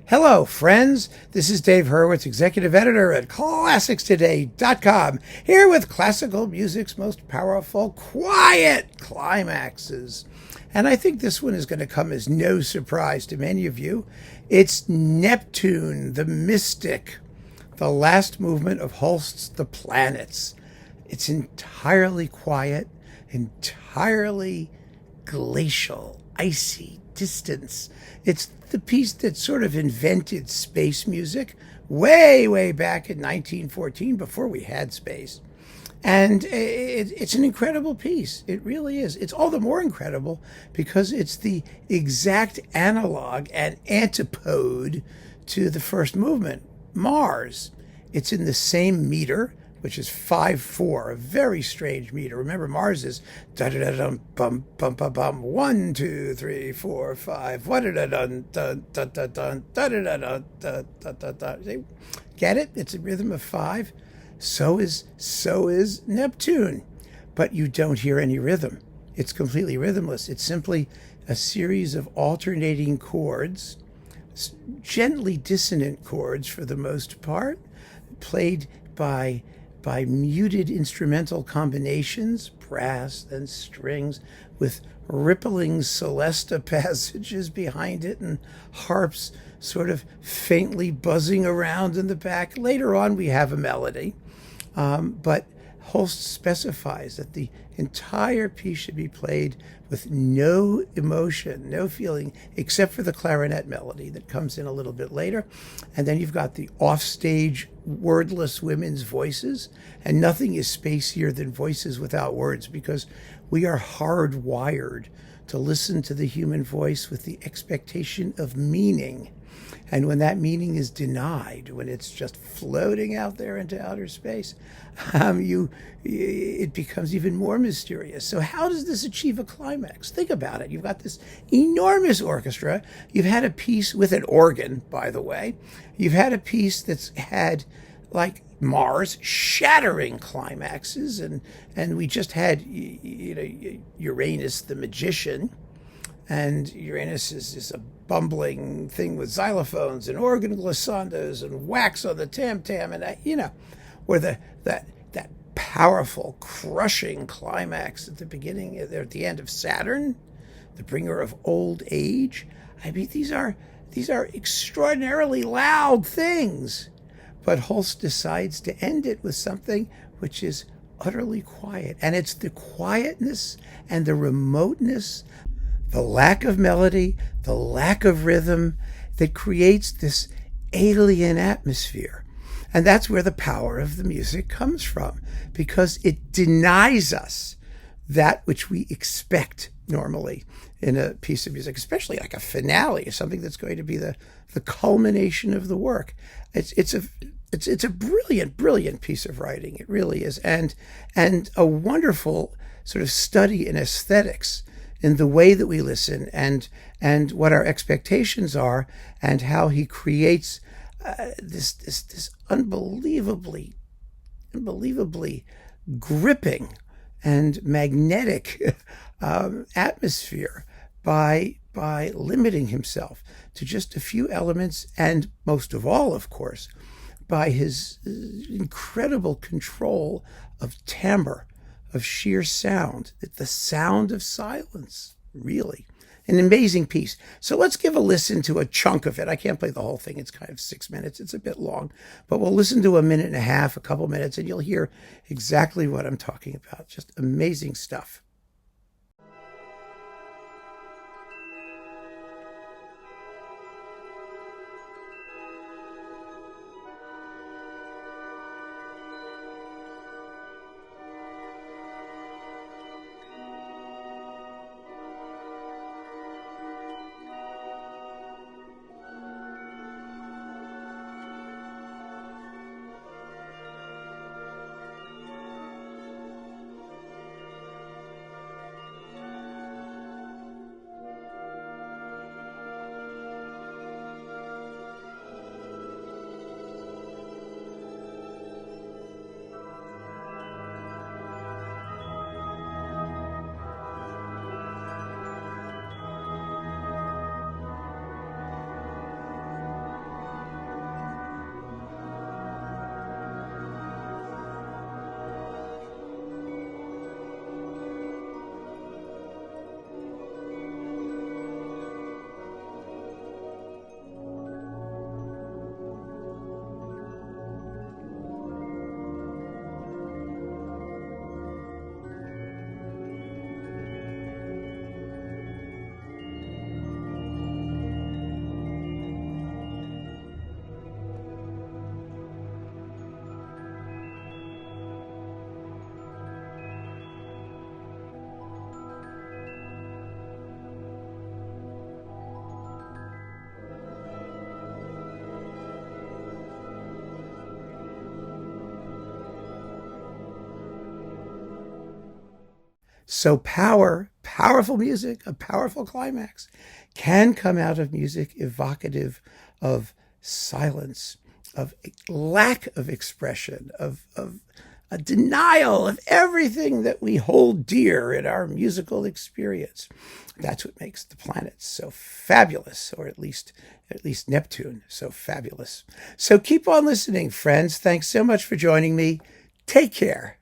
Hello, friends. This is Dave Hurwitz, executive editor at ClassicsToday.com, here with classical music's most powerful, quiet climaxes. And I think this one is going to come as no surprise to many of you. It's Neptune, the Mystic, the last movement of Holst's The Planets. It's entirely quiet, entirely glacial, icy distance. It's the piece that sort of invented space music way, way back in 1914, before we had space. And it's an incredible piece. It really is. It's all the more incredible because it's the exact analog and antipode to the first movement, Mars. It's in the same meter, which is 5/4, a very strange meter. Remember, Mars is da da da dum bum bum bum bum 1 2 3 4 5 da da dun dun dun dun dun da da dun dun dun dun. Get it? It's a rhythm of 5. So is Neptune, but you don't hear any rhythm. It's completely rhythmless. It's simply a series of alternating chords, gently dissonant chords for the most part, played by muted instrumental combinations, brass and strings, with rippling celesta passages behind it and harps sort of faintly buzzing around in the back. Later on, we have a melody, but Holst specifies that the entire piece should be played with no emotion, no feeling, except for the clarinet melody that comes in a little bit later. And then you've got the offstage wordless women's voices, and nothing is spacier than voices without words, because we are hardwired to listen to the human voice with the expectation of meaning. And when that meaning is denied, when it's just floating out there into outer space, it becomes even more mysterious. So how does this achieve a climax? Think about it. You've got this enormous orchestra. You've had a piece with an organ, by the way. You've had a piece that's had, like Mars, shattering climaxes. And we just had, Uranus the Magician. And Uranus is a bumbling thing with xylophones and organ glissandos and wax on the tam-tam, and or that powerful, crushing climax at the beginning, at the end of Saturn, the bringer of old age. I mean, these are extraordinarily loud things, but Holst decides to end it with something which is utterly quiet, and it's the quietness and the remoteness, the lack of melody, the lack of rhythm, that creates this alien atmosphere. And that's where the power of the music comes from, because it denies us that which we expect normally in a piece of music, especially like a finale, something that's going to be the culmination of the work. It's a brilliant piece of writing. It really is, and a wonderful sort of study in aesthetics, in the way that we listen, and what our expectations are, and how he creates this unbelievably gripping and magnetic atmosphere by limiting himself to just a few elements, and most of all, of course, by his incredible control of timbre, of sheer sound, the sound of silence, really. An amazing piece. So let's give a listen to a chunk of it. I can't play the whole thing. It's kind of 6 minutes. It's a bit long, but we'll listen to a minute and a half, a couple minutes, and you'll hear exactly what I'm talking about. Just amazing stuff. So powerful music, a powerful climax, can come out of music evocative of silence, of lack of expression, of a denial of everything that we hold dear in our musical experience. That's what makes the planets so fabulous, or at least Neptune so fabulous. So keep on listening, friends. Thanks so much for joining me. Take care.